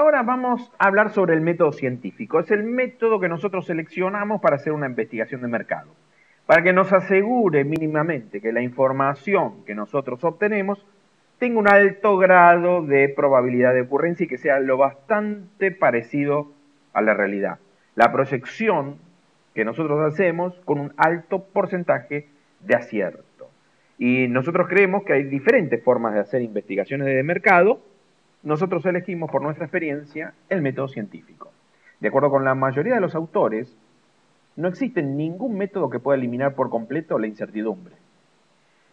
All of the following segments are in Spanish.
Ahora vamos a hablar sobre el método científico. Es el método que nosotros seleccionamos para hacer una investigación de mercado. Para que nos asegure mínimamente que la información que nosotros obtenemos tenga un alto grado de probabilidad de ocurrencia y que sea lo bastante parecido a la realidad. La proyección que nosotros hacemos con un alto porcentaje de acierto. Y nosotros creemos que hay diferentes formas de hacer investigaciones de mercado. Nosotros elegimos por nuestra experiencia el método científico. De acuerdo con la mayoría de los autores, no existe ningún método que pueda eliminar por completo la incertidumbre.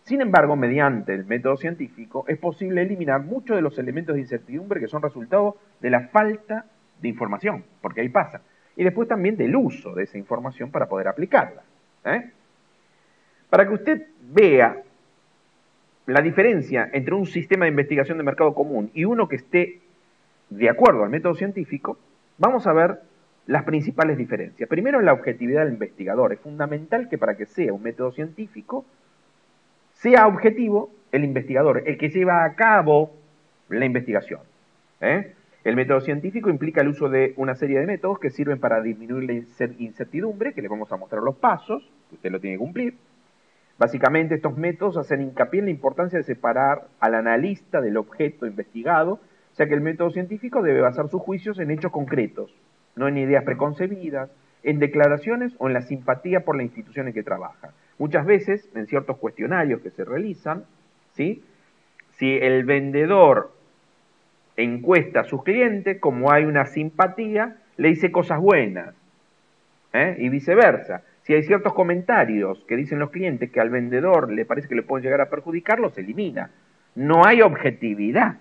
Sin embargo, mediante el método científico es posible eliminar muchos de los elementos de incertidumbre que son resultado de la falta de información, porque ahí pasa. Y después también del uso de esa información para poder aplicarla. Para que usted vea la diferencia entre un sistema de investigación de mercado común y uno que esté de acuerdo al método científico, vamos a ver las principales diferencias. Primero, la objetividad del investigador. Es fundamental que para que sea un método científico, sea objetivo el investigador, el que lleva a cabo la investigación. El método científico implica el uso de una serie de métodos que sirven para disminuir la incertidumbre, que le vamos a mostrar los pasos, que usted lo tiene que cumplir. Básicamente, estos métodos hacen hincapié en la importancia de separar al analista del objeto investigado, ya que el método científico debe basar sus juicios en hechos concretos, no en ideas preconcebidas, en declaraciones o en la simpatía por la institución en que trabaja. Muchas veces, en ciertos cuestionarios que se realizan, ¿sí?, si el vendedor encuesta a sus clientes, como hay una simpatía, le dice cosas buenas, y viceversa. Si hay ciertos comentarios que dicen los clientes que al vendedor le parece que le pueden llegar a perjudicar, los elimina. No hay objetividad.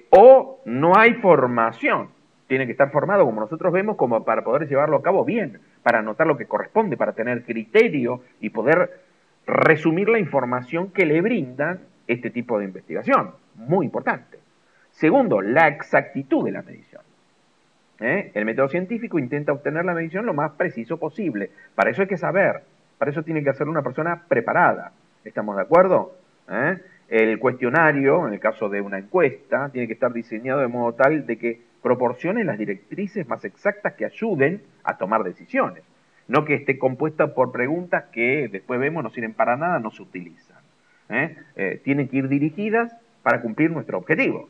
O no hay formación. Tiene que estar formado, como nosotros vemos, como para poder llevarlo a cabo bien, para anotar lo que corresponde, para tener criterio y poder resumir la información que le brindan este tipo de investigación. Muy importante. Segundo, la exactitud de la medición. El método científico intenta obtener la medición lo más preciso posible. Para eso hay que saber, para eso tiene que hacerlo una persona preparada. ¿Estamos de acuerdo? El cuestionario, en el caso de una encuesta, tiene que estar diseñado de modo tal de que proporcione las directrices más exactas que ayuden a tomar decisiones. No que esté compuesta por preguntas que después vemos no sirven para nada, no se utilizan. Tienen que ir dirigidas para cumplir nuestro objetivo.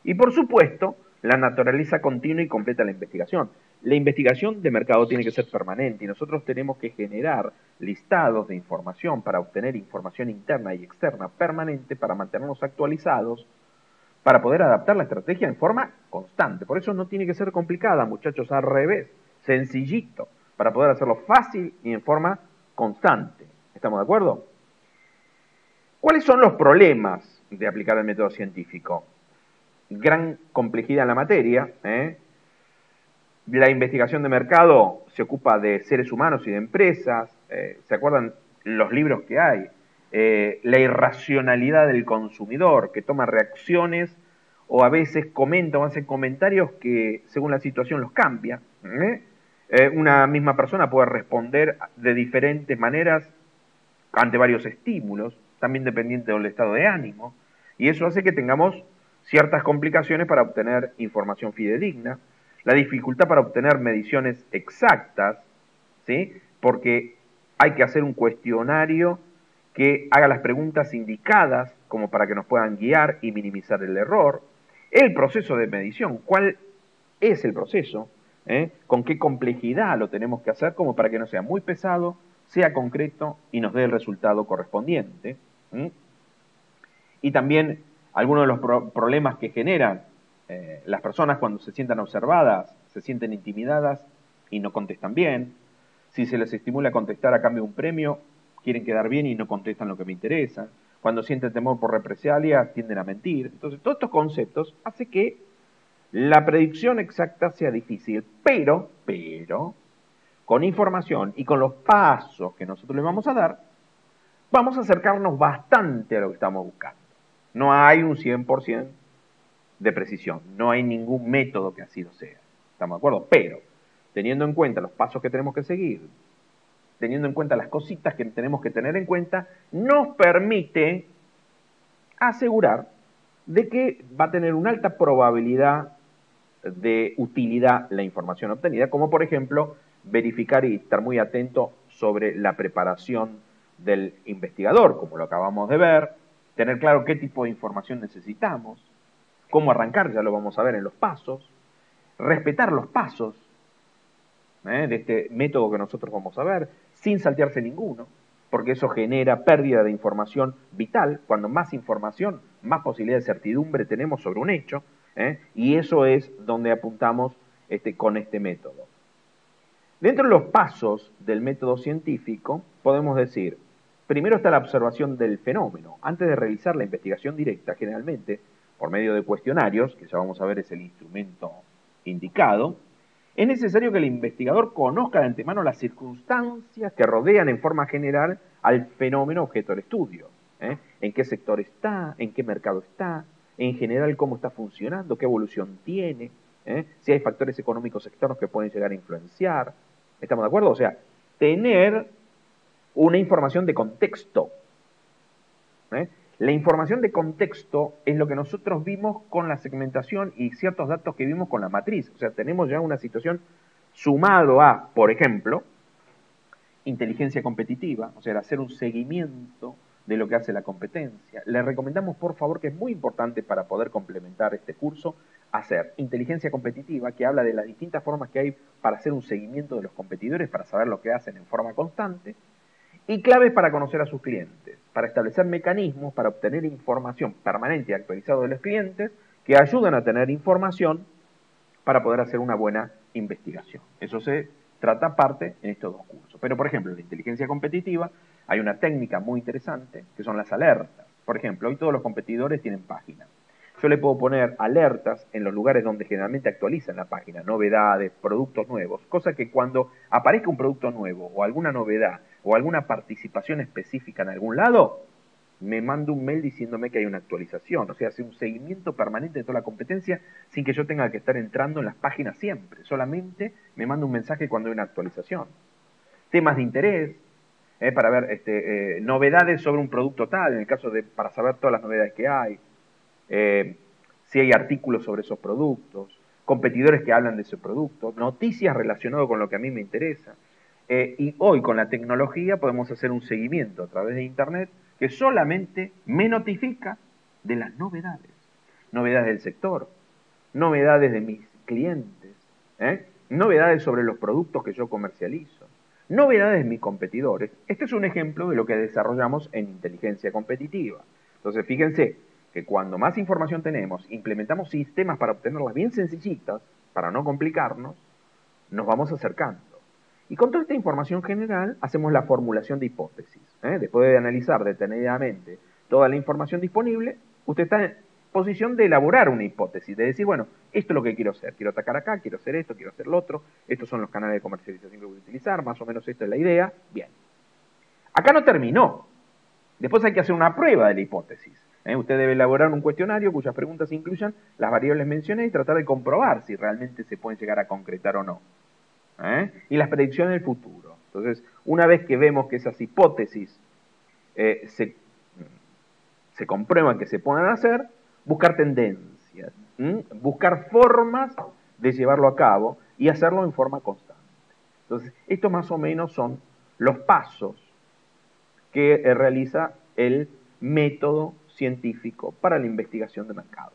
Y por supuesto, la naturaleza continua y completa la investigación. La investigación de mercado tiene que ser permanente y nosotros tenemos que generar listados de información para obtener información interna y externa permanente para mantenernos actualizados, para poder adaptar la estrategia en forma constante. Por eso no tiene que ser complicada, muchachos, al revés, sencillito, para poder hacerlo fácil y en forma constante. ¿Estamos de acuerdo? ¿Cuáles son los problemas de aplicar el método científico? Gran complejidad en la materia. La investigación de mercado se ocupa de seres humanos y de empresas. ¿Se acuerdan los libros que hay? La irracionalidad del consumidor, que toma reacciones o a veces comenta o hace comentarios que según la situación los cambia. Una misma persona puede responder de diferentes maneras ante varios estímulos, también dependiente del estado de ánimo, y eso hace que tengamos ciertas complicaciones para obtener información fidedigna, la dificultad para obtener mediciones exactas, ¿sí?, porque hay que hacer un cuestionario que haga las preguntas indicadas como para que nos puedan guiar y minimizar el error. El proceso de medición, ¿cuál es el proceso? ¿Con qué complejidad lo tenemos que hacer como para que no sea muy pesado, sea concreto y nos dé el resultado correspondiente? Y también algunos de los problemas que generan las personas cuando se sientan observadas, se sienten intimidadas y no contestan bien. Si se les estimula a contestar a cambio de un premio, quieren quedar bien y no contestan lo que me interesa. Cuando sienten temor por represalias, tienden a mentir. Entonces, todos estos conceptos hacen que la predicción exacta sea difícil, pero, con información y con los pasos que nosotros les vamos a dar, vamos a acercarnos bastante a lo que estamos buscando. No hay un 100% de precisión, no hay ningún método que así lo sea. ¿Estamos de acuerdo? Pero, teniendo en cuenta los pasos que tenemos que seguir, teniendo en cuenta las cositas que tenemos que tener en cuenta, nos permite asegurar de que va a tener una alta probabilidad de utilidad la información obtenida, como por ejemplo verificar y estar muy atento sobre la preparación del investigador, como lo acabamos de ver, tener claro qué tipo de información necesitamos, cómo arrancar, ya lo vamos a ver en los pasos, respetar los pasos de este método que nosotros vamos a ver, sin saltearse ninguno, porque eso genera pérdida de información vital. Cuando más información, más posibilidad de certidumbre tenemos sobre un hecho, y eso es donde apuntamos con este método. Dentro de los pasos del método científico, podemos decir, primero está la observación del fenómeno. Antes de realizar la investigación directa, generalmente, por medio de cuestionarios, que ya vamos a ver es el instrumento indicado, es necesario que el investigador conozca de antemano las circunstancias que rodean en forma general al fenómeno objeto del estudio. En qué sector está, en qué mercado está, en general cómo está funcionando, qué evolución tiene, si hay factores económicos externos que pueden llegar a influenciar. ¿Estamos de acuerdo? O sea, tener una información de contexto. La información de contexto es lo que nosotros vimos con la segmentación y ciertos datos que vimos con la matriz. O sea, tenemos ya una situación sumado a, por ejemplo, inteligencia competitiva, o sea, hacer un seguimiento de lo que hace la competencia. Le recomendamos, por favor, que es muy importante para poder complementar este curso, hacer inteligencia competitiva, que habla de las distintas formas que hay para hacer un seguimiento de los competidores, para saber lo que hacen en forma constante, y claves para conocer a sus clientes, para establecer mecanismos para obtener información permanente y actualizada de los clientes que ayudan a tener información para poder hacer una buena investigación. Eso se trata aparte en estos dos cursos. Pero, por ejemplo, en la inteligencia competitiva hay una técnica muy interesante que son las alertas. Por ejemplo, hoy todos los competidores tienen páginas. Yo le puedo poner alertas en los lugares donde generalmente actualizan la página, novedades, productos nuevos, cosa que cuando aparezca un producto nuevo o alguna novedad o alguna participación específica en algún lado, me manda un mail diciéndome que hay una actualización, o sea, hace un seguimiento permanente de toda la competencia sin que yo tenga que estar entrando en las páginas siempre, solamente me manda un mensaje cuando hay una actualización. Temas de interés, para ver novedades sobre un producto tal, en el caso de, para saber todas las novedades que hay, si hay artículos sobre esos productos, competidores que hablan de ese producto, noticias relacionadas con lo que a mí me interesa. Y hoy con la tecnología podemos hacer un seguimiento a través de Internet que solamente me notifica de las novedades. Novedades del sector, novedades de mis clientes, novedades sobre los productos que yo comercializo, novedades de mis competidores. Este es un ejemplo de lo que desarrollamos en inteligencia competitiva. Entonces, fíjense que cuando más información tenemos, implementamos sistemas para obtenerlas bien sencillitas, para no complicarnos, nos vamos acercando. Y con toda esta información general hacemos la formulación de hipótesis. Después de analizar detenidamente toda la información disponible, usted está en posición de elaborar una hipótesis, de decir, bueno, esto es lo que quiero hacer, quiero atacar acá, quiero hacer esto, quiero hacer lo otro, estos son los canales de comercialización que voy a utilizar, más o menos esta es la idea. Bien. Acá no terminó. Después hay que hacer una prueba de la hipótesis. Usted debe elaborar un cuestionario cuyas preguntas incluyan las variables mencionadas y tratar de comprobar si realmente se pueden llegar a concretar o no. Y las predicciones del futuro. Entonces, una vez que vemos que esas hipótesis se comprueban que se pueden hacer, buscar tendencias, buscar formas de llevarlo a cabo y hacerlo en forma constante. Entonces, estos más o menos son los pasos que realiza el método científico para la investigación de mercados.